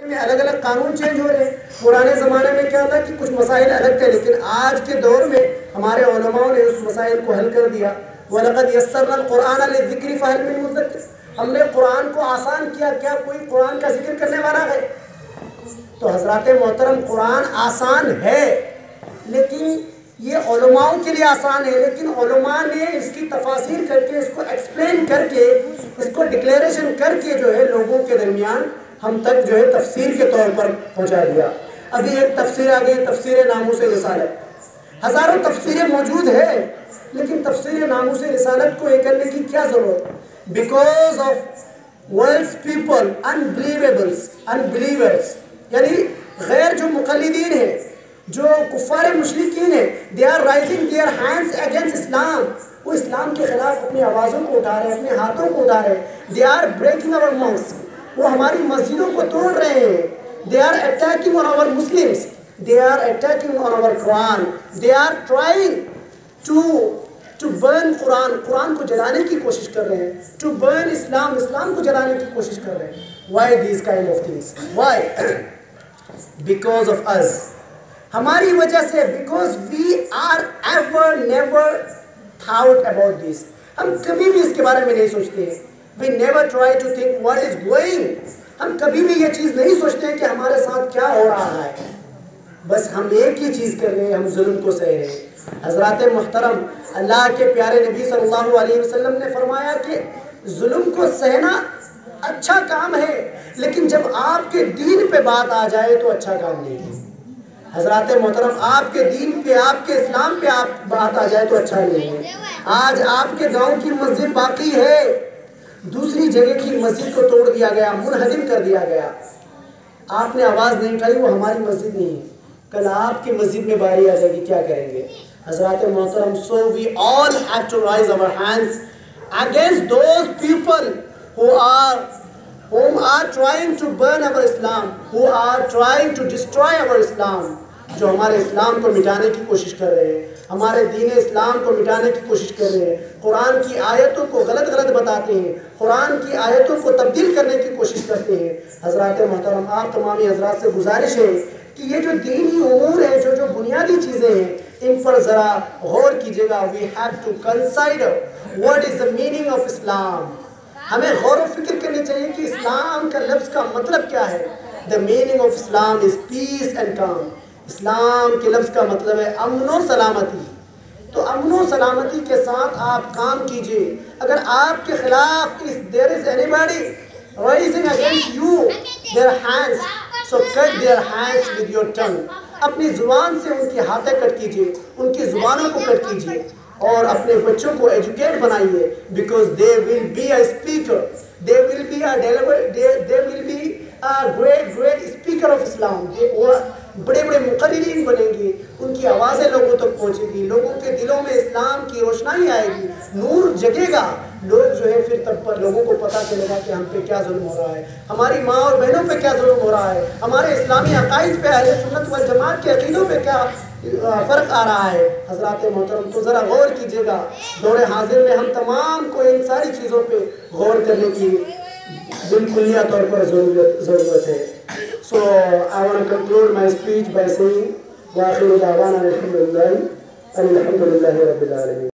میں الگ الگ قانون چینج ہو رہے ہیں. پرانے زمانے میں کیا تھا کہ کچھ مسائل الگ تھے، لیکن آج کے دور میں ہمارے علماء نے اس مسائل کو حل کر دیا. وَلَقَدْ يَسَّرْنَا الْقُرْآنَ لِلذِّكْرِ فَهَلْ مِن مُدَّكِرٍ. ہم نے قرآن کو آسان کیا، کیا کوئی قرآن کا ذکر کرنے والا ہے؟ تو حضرات محترم قرآن آسان ہے، لیکن یہ علماء کے لیے آسان ہے، لیکن علماء نے اس کی تفاسیر کر کے، اس کو ایکسپلین کر کے، اس کو ڈکلیریشن کر کے جو ہے لوگوں کے درمیان ہم تک جو ہے تفسیر کے طور پر پہنچا دیا. ابھی ایک تفسیر آ گئی، تفسیر ناموس رسالت. ہزاروں تفسیریں موجود ہیں، لیکن تفسیر ناموس رسالت کو یہ کرنے کی کیا ضرورت؟ Because of worlds people unbelievers یعنی غیر جو مقلدین ہیں، جو کفار مشرکین ہیں، they are raising their hands against Islam. وہ اسلام کے خلاف اپنی آوازوں کو اٹھا رہے ہیں، اپنے ہاتھوں کو اٹھا رہے ہیں. they are breaking our mosques. وہ ہماری مسجدوں کو توڑ رہے ہیں. they are attacking on our Muslims. they are attacking on our Quran. they are trying to burn قرآن کو جلانے کی کوشش کر رہے ہیں. to burn اسلام کو جلانے کی کوشش کر رہے ہیں. why these kind of things? why? because of us. ہماری وجہ سے. because we are never thought about this. ہم کبھی بھی اس کے بارے میں نہیں سوچتے ہیں. we never try to think what is going. ہم کبھی بھی یہ چیز نہیں سوچتے کہ ہمارے ساتھ کیا ہو رہا ہے. بس ہم ایک ہی چیز کر رہے ہیں، ہم ظلم کو سہ رہے ہیں. حضرات محترم، اللہ کے پیارے نبی صلی اللہ علیہ وسلم نے فرمایا کہ ظلم کو سہنا اچھا کام ہے، لیکن جب آپ کے دین پہ بات آ جائے تو اچھا کام نہیں ہے. حضرات محترم، آپ کے دین پہ، آپ کے اسلام پہ بات آ جائے تو اچھا نہیں ہے. آج آپ کے گاؤں کی مسجد باقی ہے، دوسری جگہ کی مسجد کو توڑ دیا گیا، منہدم کر دیا گیا. آپ نے آواز نہیں اٹھائی، وہ ہماری مسجد نہیں ہے. کل آپ کی مسجد میں باری آ جائے گی، کیا کریں گے؟ حضرات محترم، so we all have to raise our hands against those people whom are trying to burn our Islam, who are trying to destroy our Islam, جو ہمارے اسلام کو مٹانے کی کوشش کر رہے ہیں، ہمارے دین اسلام کو مٹانے کی کوشش کر رہے ہیں، قرآن کی آیتوں کو غلط بتاتے ہیں، قرآن کی آیتوں کو تبدیل کرنے کی کوشش کرتے ہیں. حضرات محترم، آپ تمامی حضرات سے گزارش ہے کہ یہ جو دینی امور ہیں، جو بنیادی چیزیں ہیں، ان پر ذرا غور کیجیے گا. we have to consider what is the meaning of Islam. ہمیں غور و فکر کرنی چاہیے کہ اسلام کا لفظ کا مطلب کیا ہے. the meaning of Islam is peace and calm. اسلام کے لفظ کا مطلب ہے امن و سلامتی. تو امن و سلامتی کے ساتھ آپ کام کیجئے. اگر آپ کے خلاف there is anybody raising against you their hands, so cut their hands with your tongue. اپنی زبان سے ان کی ہاتھیں کٹ کیجئے، ان کی زبانوں کو کٹ کیجئے، اور اپنے بچوں کو ایجوکیٹ بنائیے. because they will be a speaker, they will be a great speaker of Islam. وہ بڑے مقررین بنیں گے، ان کی آوازیں لوگوں تک پہنچے گی، لوگوں کے دلوں میں اسلام کی روشنائی آئے گی، نور جگے گا. لوگ جو ہے پھر تب پر لوگوں کو پتہ چلے گا کہ ہم پہ کیا ظلم ہو رہا ہے، ہماری ماں اور بہنوں پہ کیا ظلم ہو رہا ہے، ہمارے اسلامی عقائد پہ، اہل سنت والجماعت کے عقیدوں پہ کیا فرق آ رہا ہے. حضرات محترم، تو ذرا غور کیجیے گا. دور حاضر میں ہم تمام کو ان ساری چیزوں پہ غور کرنے کی بالکلیہ طور پر ضرورت ہے. So I want to conclude my speech by saying وآخر دعوانا الحمد لله رب العالمين.